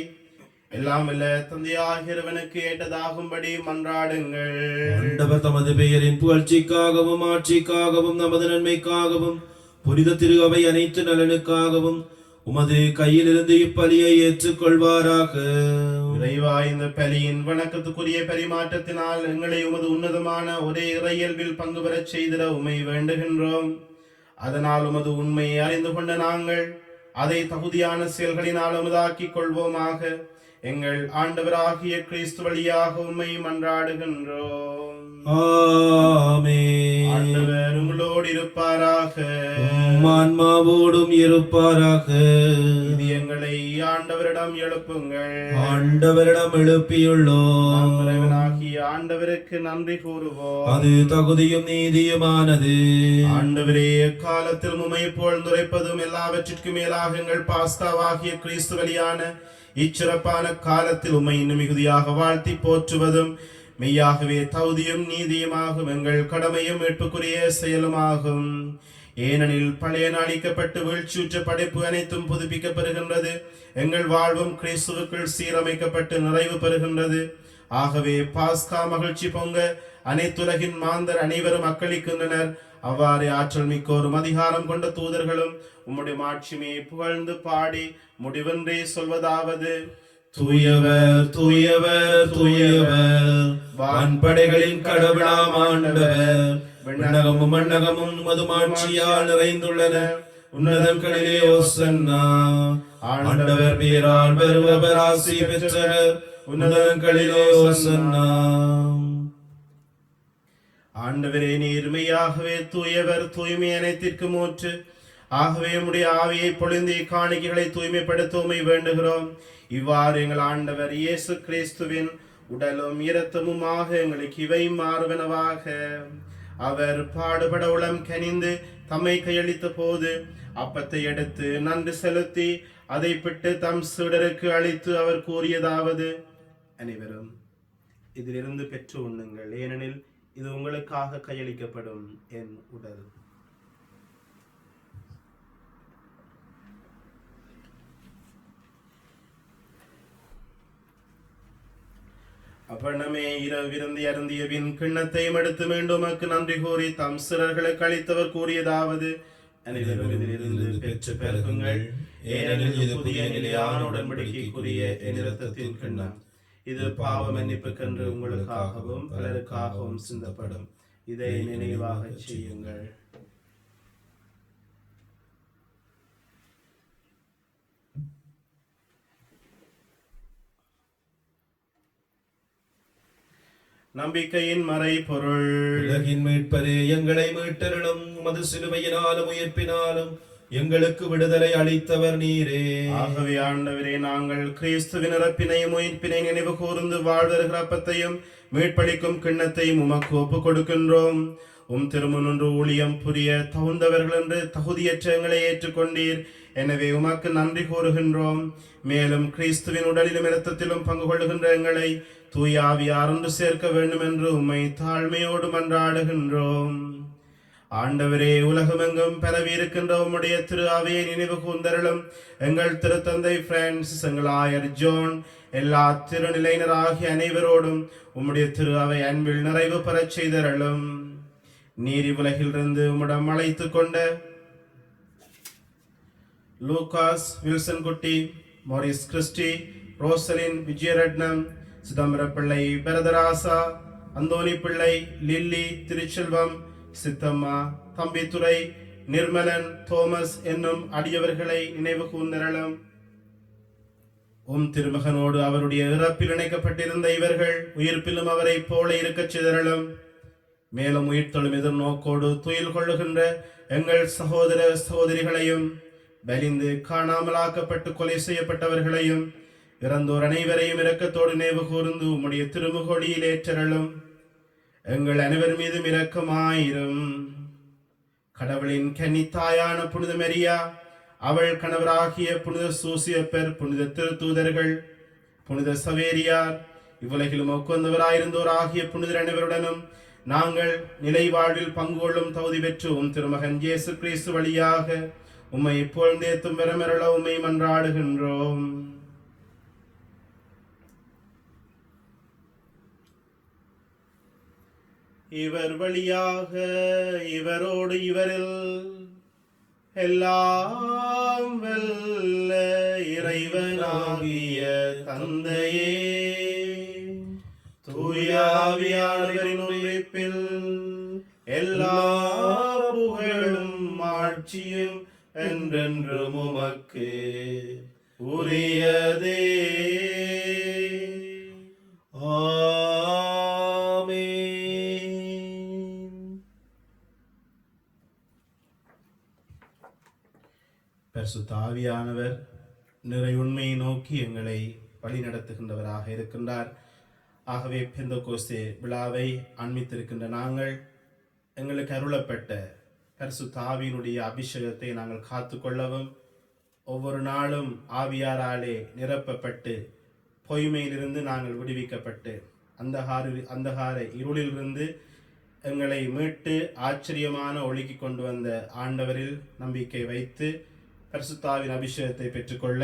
எல்லாம் வல்ல தந்தையாகிறவனுக்கு ஏற்றதாகும்படி மன்றாடுங்கள். ஆண்டவர் தமது பெயரின் புகழ்ச்சிக்காகவும் ஆட்சிக்காகவும் நமது நன்மைக்காகவும் புனித திரு அவை அனைத்து நலனுக்காகவும் உமது கையிலிருந்து இப்பலியை ஏற்றுக்கொள்வாராக. இறைவா, இந்த பலியின் வணக்கத்துக்குரிய பரிமாற்றத்தினால் எங்களை உமது உன்னதமான ஒரே இறையல்பில் பங்கு பெறச் செய்திட உமை வேண்டுகின்றோம். அதனால் உமது உண்மையை அறிந்து கொண்ட நாங்கள் அதை தகுதியான செயல்களினால் உமதாக்கிக் கொள்வோமாக. எங்கள் ஆண்டவராகிய கிறிஸ்து வழியாக உம்மை மன்றாடுகின்றோம். ஆமென். ஆண்டவர் உங்களோடு இருப்பாராக, ஆன்மாவோடும் இருப்பாராக. இது எங்களை ஆண்டவரிடம் எழுப்புங்கள். ஆண்டவரிடம் எழுப்பியுள்ளோம். இறைவனாகிய ஆண்டவருக்கு நன்றி கூறுவோம். அது தகுதியும் நீதியுமானது. ஆண்டவரே, எக்காலத்தில் உம்மை புகழ்ந்துரைப்பதும் எல்லாவற்றிற்கும் மேலாக எங்கள் பாஸ்தாவாகிய கிறிஸ்து வழியான இச்சிறப்பான காலத்தில் உம்மை இன்னும் மிகுதியாக வாழ்த்தி போற்றுவதும் மெய்யாகவே தகுதியும் நீதியுமாகும். எங்கள் கடமையும் மீட்புக்குரிய செயலுமாகும். ஏனெனில் பழைய அழிக்கப்பட்டு வீழ்ச்சியுற்ற படைப்பு அனைத்தும் புதுப்பிக்கப்படுகின்றது. எங்கள் வாழ்வும் கிறிஸ்துவுக்குள் சீரமைக்கப்பட்டு நிறைவு பெறுகின்றது. ஆகவே பாஸ்கா மகிழ்ச்சி பொங்க அனைத்துலகின் மாந்தர் அனைவரும் அக்களிக்கின்றனர். அவ்வாறு ஆற்றல் மிக்கோரும் அதிகாரம் கொண்ட தூதர்களும் உம்முடைய மாட்சிமையை புகழ்ந்து பாடி முடிவென்றே சொல்வதாவது: தூயவர் தூயவர் தூயவர், வான்படைகளின் கடவுளாம் ஆண்டவர். விண்ணகமும் மண்ணகமும் மதுமாட்சியால் நிறைந்துள்ளன. உன்னதங்களிலே ஓசன்னா. ஆண்டவர் பேரால் வருபவர் ஆசி பெற்றவர். உன்னதங்களிலே ஓசன்னா. ஆண்டவரே, நீர்மையாகவே தூயவர், தூய்மை அனைத்திற்கும் ஊற்று. ஆகவே உம்முடைய ஆவியை பொழிந்து காணிக்கைகளை தூய்மைப்படுத்த உம்மை வேண்டுகிறோம். இவ்வாறு எங்கள் ஆண்டவர் இயேசு கிறிஸ்துவின் உடலும் இரத்தமுமாக எங்களுக்கு இவை மாறுவனவாக. அவர் பாடுபட உளம் கனிந்து தம்மை கையளித்த போது அப்பத்தை எடுத்து நன்றி செலுத்தி அதை பிட்டு தம் சீடருக்கு அளித்து அவர் கூறியதாவது: அனைவரும் இதிலிருந்து பெற்று உண்ணுங்கள், ஏனெனில் இது உங்களுக்காக கையளிக்கப்படும் என் உடல். அப்பணமே இரவிருந்தி அருந்திய பின் கிண்ணத்தையும் எடுத்து மீண்டும் உமக்கு நன்றி கூறி தம் சிறர்களுக்கு அளித்தவர் கூறியதாவது: அனைவரும் இதிலிருந்து பெற்று பெருகுங்கள், ஏனெனில் இது புதிய நிலையான உடன்படிக்கைக்குரிய என் இரத்தத்தின் கிண்ணம். இது பாவ மன்னிப்புக்கென்று உங்களுக்காகவும் பலருக்காகவும் சிந்தப்படும். இதை நினைவாக செய்யுங்கள். நம்பிக்கையின் மறை பொருள். உலகின் மீட்பரே, எங்களை மீட்டருளும். உமது சிலுவையினாலும் உயிர்ப்பினாலும் எங்களுக்கு விடுதலை அளித்தவர் நீரே. ஆகவே ஆண்டவரே, நாங்கள் கிறிஸ்துவின் இறப்பினையும் உயிர்ப்பினை நினைவு கூர்ந்து வாழ்வருகிற அப்பத்தையும் மீட்பளிக்கும் கிண்ணத்தையும் உமக்கு ஒப்புக் கொடுக்கின்றோம். திருமுன்று ஊழியம் புரிய தகுந்தவர்கள் என்று தகுதியற்ற எங்களை ஏற்றுக்கொண்டீர். எனவே உமக்கு நன்றி கூறுகின்றோம். மேலும் கிறிஸ்துவின் உடலிலும் இரத்தத்திலும் பங்கு கொள்ளுகின்ற எங்களை தூய ஆவியார் ஒன்று சேர்க்க வேண்டும் என்று உம்மை தாழ்மையோடு மன்றாடுகின்றோம். ஆண்டவரே, உலகமெங்கும் பரவி இருக்கின்ற உம்முடைய திரு அவையை நினைவு கூர்ந்தருளும். எங்கள் திருத்தந்தை பிரான்சிஸ், எங்கள் ஆயர் ஜோன், எல்லா திருநிலையினராகிய அனைவரோடும் உம்முடைய திரு அவை அன்பில் நிறைவு பெறச் செய்தருளும். நீர் இவ்வுலகிலிருந்து உம்மிடம் அழைத்து கொண்ட லூகாஸ், வில்சன் குட்டி, மோரிஸ் கிறிஸ்டி, ரோசலின், விஜயரட்னம், சிதம்பர பிள்ளை, பரதராசா, அந்தோனி பிள்ளை, லில்லி, திருச்செல்வம், சித்தம்மா, தம்பித்துறை, நிர்மலன், தோமஸ் என்னும் அடியவர்களை நினைவு கூர்ந்தருளும். திருமகனோடு அவருடைய இறப்பில் இணைக்கப்பட்டிருந்த இவர்கள் உயிர்ப்பிலும் அவரை போல இருக்கச் செய்தருளும். மேலும் உயிர்த்தெழும் எதிர்நோக்கோடு துயில் கொள்ளுகின்ற எங்கள் சகோதர சகோதரிகளையும், பலிந்து காணாமலாக்கப்பட்டு கொலை செய்யப்பட்டவர்களையும், இறந்தோர் அனைவரையும் இரக்கத்தோடு நினைவு கூர்ந்து உம்முடைய திருமுகொடியில் ஏற்றருளும். எங்கள் அனைவர் மீதும் இரக்கமாயிரும். கடவுளின் கன்னித்தாயான புனித மரியா, அவள் கணவராகிய புனித சூசியப்பர், புனித திருத்தூதர்கள், புனித சவேரியார், இவ்வுலகிலும் ஒக்குவந்தவராயிருந்தோர் ஆகிய புனிதர் அனைவருடனும் நாங்கள் நிலை வாழ்வில் பங்கு கொள்ளும் தகுதி பெற்று திருமகன் இயேசு கிறிஸ்து வழியாக உம்மை புகழ்ந்தேத்தும் பெறமெரள உம்மை மன்றாடுகின்றோம். இவர் வழியாக, இவரோடு, இவரில் எல்லாம் வல்ல இறைவனாகிய தந்தையே, தூய ஆவியானவரின் ஒன்றிப்பில் எல்லா புகழும் ஆட்சியும் என்றென்றும் உமக்கு உரியதே. பரிசுத்த ஆவியானவர் நிறை உண்மையை நோக்கி எங்களை வழி நடத்துகின்றவராக இருக்கின்றார். ஆகவே பெந்தெகோஸ்தே விழாவை அண்மித்திருக்கின்ற நாங்கள் எங்களுக்கு அருளப்பட்ட பரிசுத்த ஆவியினுடைய அபிஷேகத்தை நாங்கள் காத்து கொள்ளவும், ஒவ்வொரு நாளும் ஆவியாராலே நிரப்பப்பட்டு பொய்மையிலிருந்து நாங்கள் விடுவிக்கப்பட்டு அந்தகார இருளிலிருந்து எங்களை மீட்டு ஆச்சரியமான ஒளிக்கு கொண்டு வந்த ஆண்டவரில் நம்பிக்கை வைத்து பரிசுத்தாவின் அபிஷேகத்தை பெற்றுக்கொள்ள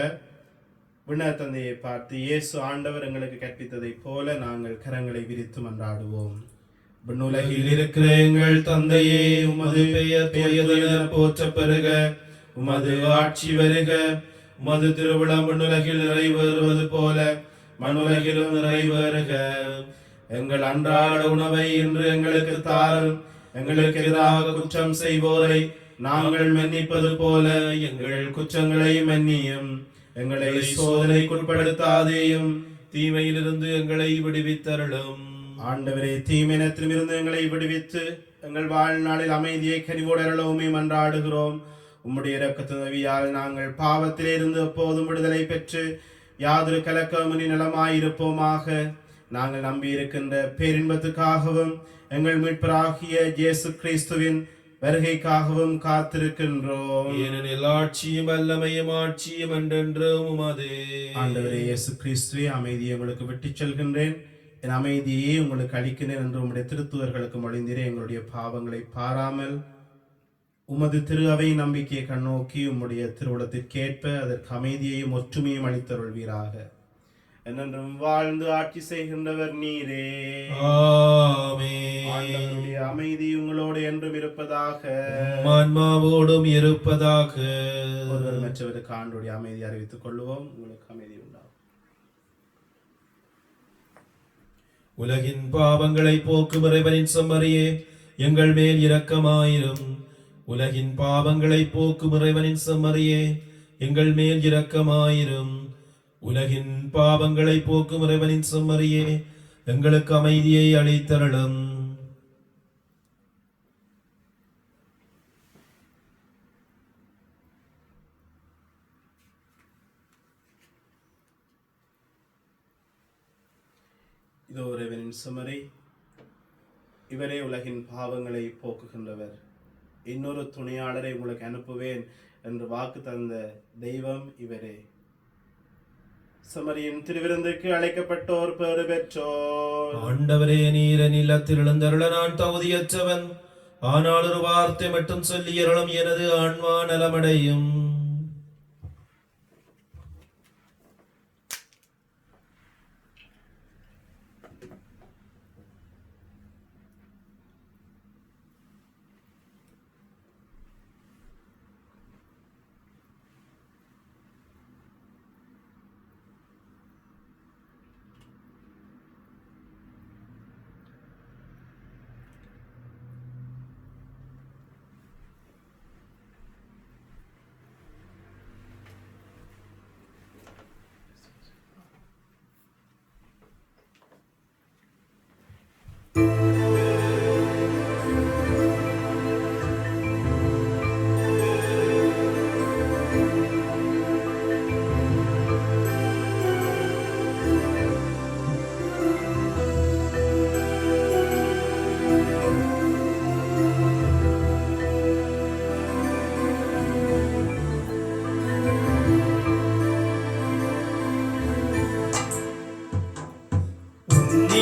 விண்ணக தந்தையை பார்த்து இயேசு ஆண்டவர் எங்களுக்கு கற்பித்ததை போல நாங்கள் கரங்களை விரித்து மன்றாடுவோம். விண்ணுலகில் இருக்கிற எங்கள் தந்தையே, உமது பெயர் தூயதென போற்றப் பெறுக. உமது ஆட்சி வருக. உமது திருவிழம் விண்ணுலகில் நிறைவேறுவது போல மண்ணுலகிலும் நிறைவேறுக. எங்கள் அன்றாட உணவை இன்று எங்களுக்கு தாரும். எங்களுக்கு எதிராக குற்றம் செய்வோரை நாங்கள் மன்னிப்பது போல எங்கள் குற்றங்களை மன்னியும். எங்களை சோதனைக்குட்படுத்தாதேயும், தீமையிலிருந்து எங்களை விடுவித்தருளும். ஆண்டவரே, தீமையினத்திலிருந்து எங்களை விடுவித்து எங்கள் வாழ்நாளில் அமைதியை கனிவோடு அருளவுமே மன்றாடுகிறோம். உம்முடைய இரக்கத்துதவியால் நாங்கள் பாவத்திலிருந்து எப்போதும் விடுதலை பெற்று யாதொரு கலக்கமின்றி நலமாயிருப்போமாக. நாங்கள் நம்பியிருக்கின்ற பேரின்பத்துக்காகவும் எங்கள் மீட்பராகிய இயேசு கிறிஸ்துவின் வருகைக்காகவும் காத்திருக்கின்றோம். ஏனெனில் ஆட்சியும் வல்லமையும் ஆட்சியும் என்றென்றும் உமதே. ஆண்டவரே இயேசு கிறிஸ்துவே, அமைதியை உங்களுக்கு விட்டுச் செல்கின்றேன், என் அமைதியை உங்களுக்கு அளிக்கிறேன் என்று உம்முடைய திருத்துவர்களுக்கு மொழிந்தீரே. எங்களுடைய பாவங்களை பாராமல் உமது திரு அவை நம்பிக்கையை கண்ணோக்கி உம்முடைய திருவுளத்திற்கேற்ப அதற்கு அமைதியையும் ஒற்றுமையும் அளித்தருள்வீராக. என்றென்றும் வாழ்ந்து ஆட்சி செய்கின்றவர் நீரே. ஆமென். ஆண்டவருடைய அமைதி உங்களோடு என்றும் இருப்பதாக. ஆன்மாவோடும் இருப்பதாக. ஒருவர் மற்றவருக்கு ஆண்டுடைய அமைதி அறிவித்துக் கொள்வோம். உங்களுக்கு அமைதி உண்டாகும். உலகின் பாவங்களை போக்கும் இறைவனின் செம்மறியே, எங்கள் மேல் இரக்கமாயிரும். உலகின் பாவங்களை போக்கும் இறைவனின் செம்மறியே, எங்கள் மேல் இரக்கமாயிரும். உலகின் பாவங்களை போக்கும் இறைவனின் செம்மறியே, எங்களுக்கு அமைதியை அளித்தருளும். இதோ இறைவனின் செம்மறி, இவரே உலகின் பாவங்களை போக்குகின்றவர். இன்னொரு துணையாளரை உங்களுக்கு அனுப்புவேன் என்று வாக்கு தந்த தெய்வம் இவரே. செம்மறியின் திருவிருந்துக்கு அழைக்கப்பட்டோர் பெறு பெற்றோர். ஆண்டவரே, நீர் நிலத்தில் எழுந்தருள நான் தகுதியற்றவன். ஆனால் ஒரு வார்த்தை மட்டும் சொல்லியருளும், எனது ஆன்மா நலமடையும்.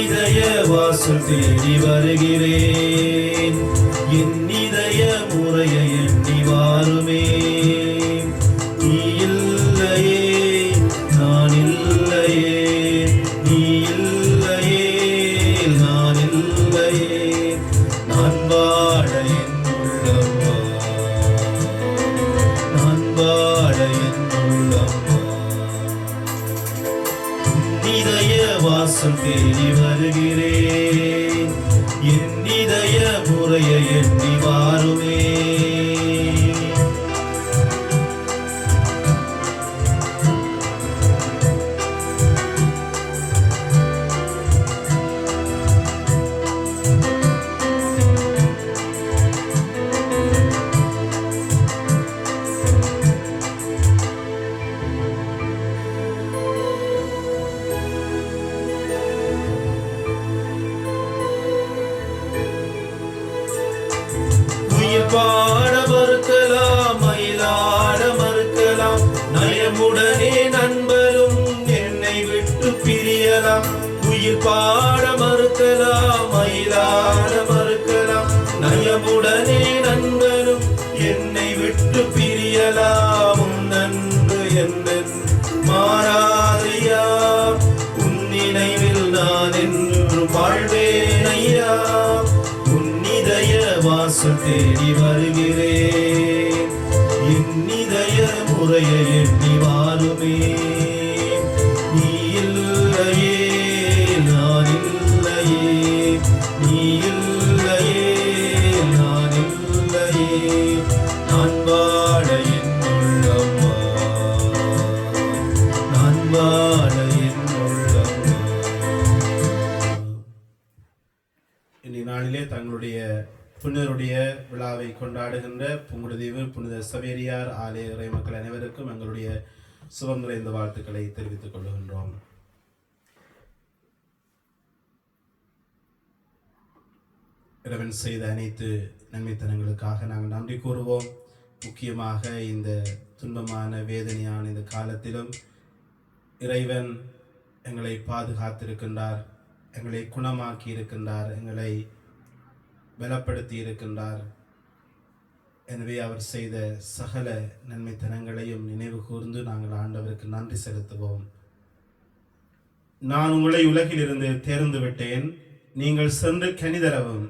இதய வாசல் தேடி வருகிறேன், என் இதய முறையை எண்ணி வாருமே. நீ இல்லையே, நான் இல்லையே, நீ இல்லையே, நான் இல்லையே. நான் வாழ என் உள்ளம் வா, நான் வாழ என் உள்ளம் வா. இதய வாசல் தேடி வருகிறேன், என் இதய முறையை எண்ணி வாருமே. பாட மறுக்கலாம், மயிலாட மறுக்கலாம், நயமுடனே நண்பரும் என்னை விட்டு பிரியலாம். உயிர் பாட மறுக்கலாம், மயிலாட மறுக்கலாம், நயமுடனே நண்பரும் என்னை விட்டு பிரியலாம். உன் நன்பு எந்தன் மாறாதையா, உன் நினைவில் நான் என்று வாழ்வேன் ஐயா. வாசல் தேடி வருகிறேன், என் இதய முறையை எண்ணி வாருமே. நீ இல்லையே, நான் இல்லையே, நீ இல்லையே, நான் இல்லையே. நான் வாழ என் உள்ளம் வா, நான் வாழ என் உள்ளம் புனிதருடைய விழாவை கொண்டாடுகின்ற புங்குடுதீவு புனித சவேரியார் ஆலய இறை மக்கள் அனைவருக்கும் எங்களுடைய சுகம் நிறைந்த வாழ்த்துக்களை தெரிவித்துக் கொள்கின்றோம். இறைவன் செய்த அனைத்து நன்மைத்தனங்களுக்காக நாங்கள் நன்றி கூறுவோம். முக்கியமாக இந்த துன்பமான வேதனையான இந்த காலத்திலும் இறைவன் எங்களை பாதுகாத்திருக்கின்றார், எங்களை குணமாக்கி இருக்கின்றார், எங்களை பலப்படுத்தி இருக்கின்றார். எனவே அவர் செய்த சகல நன்மைத்தனங்களையும் நினைவு கூர்ந்து நாங்கள் ஆண்டவருக்கு நன்றி செலுத்துவோம். நான் உங்களை உலகிலிருந்து தேர்ந்து விட்டேன், நீங்கள் சென்று கனி தரவும்,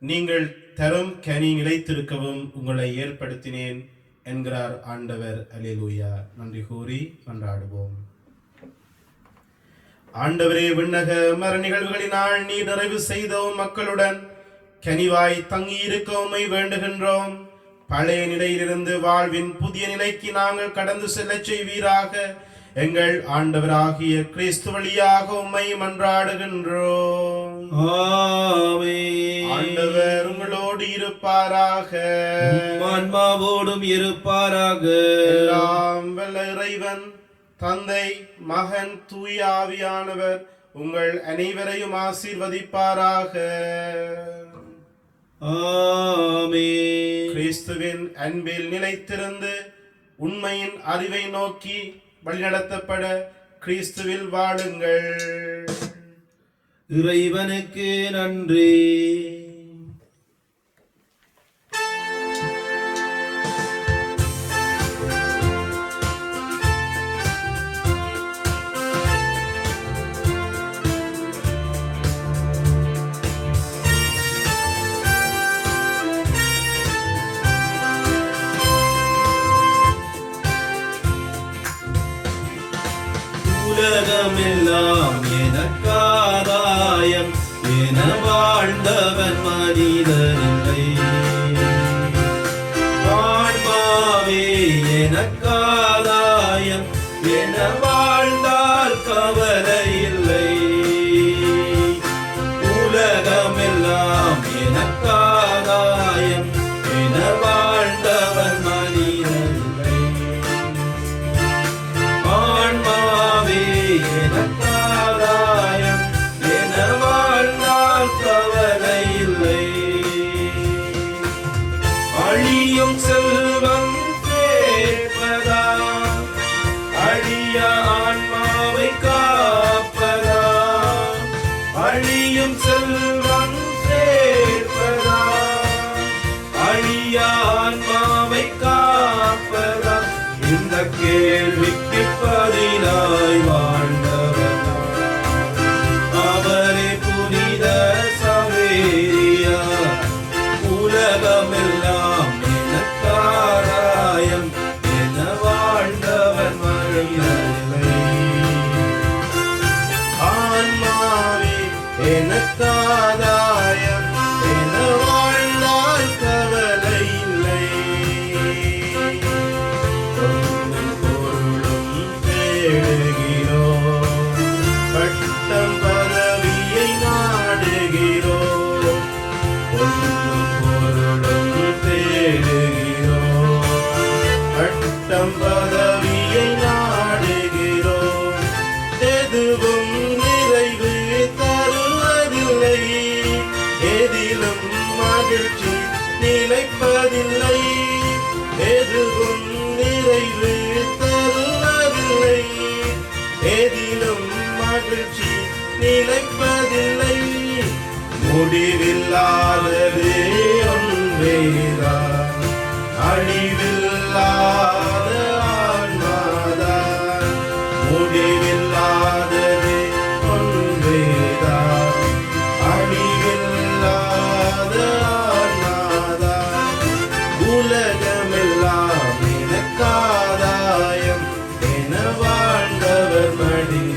நீங்கள் தரும் கனி நிலைத்திருக்கவும் உங்களை ஏற்படுத்தினேன் என்கிறார் ஆண்டவர். அல்லேலூயா. நன்றி கூறி மன்றாடுவோம். ஆண்டவரே, விண்ணக மர நிகழ்வுகளினால் நீ நிறைவு செய்த மக்களுடன் கனிவாய் தங்கியிருக்க உம்மை வேண்டுகின்றோம். பழைய நிலையிலிருந்து வாழ்வின் புதிய நிலைக்கு நாங்கள் கடந்து செல்ல செய்வீராக. எங்கள் ஆண்டவராகிய கிறிஸ்து வழியாக உம்மை மன்றாடுகின்றோம். ஆமென். ஆண்டவர் உங்களோடு இருப்பாராக, ஆன்மாவோடும் இருப்பாராக. எல்லாம் வல்ல இறைவன் தந்தை, மகன், தூய ஆவியானவர் உங்கள் அனைவரையும் ஆசீர்வதிப்பாராக. ஆமென். கிறிஸ்துவின் அன்பில் நிலைத்திருந்து உண்மையின் அறிவை நோக்கி வழிநடத்தப்பட கிறிஸ்துவில் வாழுங்கள். இறைவனுக்கு நன்றி. உலகமெல்லாம் எனக்காதாயம் என வாழ்ந்தவன் மனிதனில்லை. ஆன்மாவே எனக்காதாயம் என வாழ்ந்தால் கவலை இல்லை. உலகமெல்லாம் எனக்காதாயம் என வாழ்ந்தவன் மனிதனில்லை. ஆன்மாவே எனக்காதாயம் என வாழ்ந்தால் கவலை இல்லை. அழியும் செல்வம் சேர்ப்பதா, அழிய ஆன்மாவை காப்பதா. அழியும் செல்வம் சேர்ப்பதா, அழிய ஆன்மாவை காப்பதா. இந்த கேள்விக்கு பதிலாய் வாழ்ந்தவர் அவரே புனித சவேரியார். உலகமெல்லாம் எனக்காராயம் என வாழ்ந்தவர் மனிதனில்லை. ஆன்மாவே எனக்காதாயம் என வாழ்ந்தால் கவலை இல்லை. பொருளும் தேடுகிறோம், பட்டம் பதவியை நாடுகிறோம். பொருளும் தேடுகிறோம், பட்டம் பதவியை நாடுகிறோம். எதுவும் நிறைவு தருவதில்லை, எதிலும் மகிழ்ச்சி நிலைப்பதில்லை. எதுவும் நிறைவு தருவதில்லை, எதிலும் மகிழ்ச்சி நிலைப்பதில்லை. முடிவில்லாதது ஒன்றேதான், அழிவில்லாத ஆன்மாதான். முடிவில்லாதது ஒன்றேதான், அழிவில்லாத ஆன்மாதான். உலகமெல்லாம் எனக்காதாயம் என வாழ்ந்தவர் மடி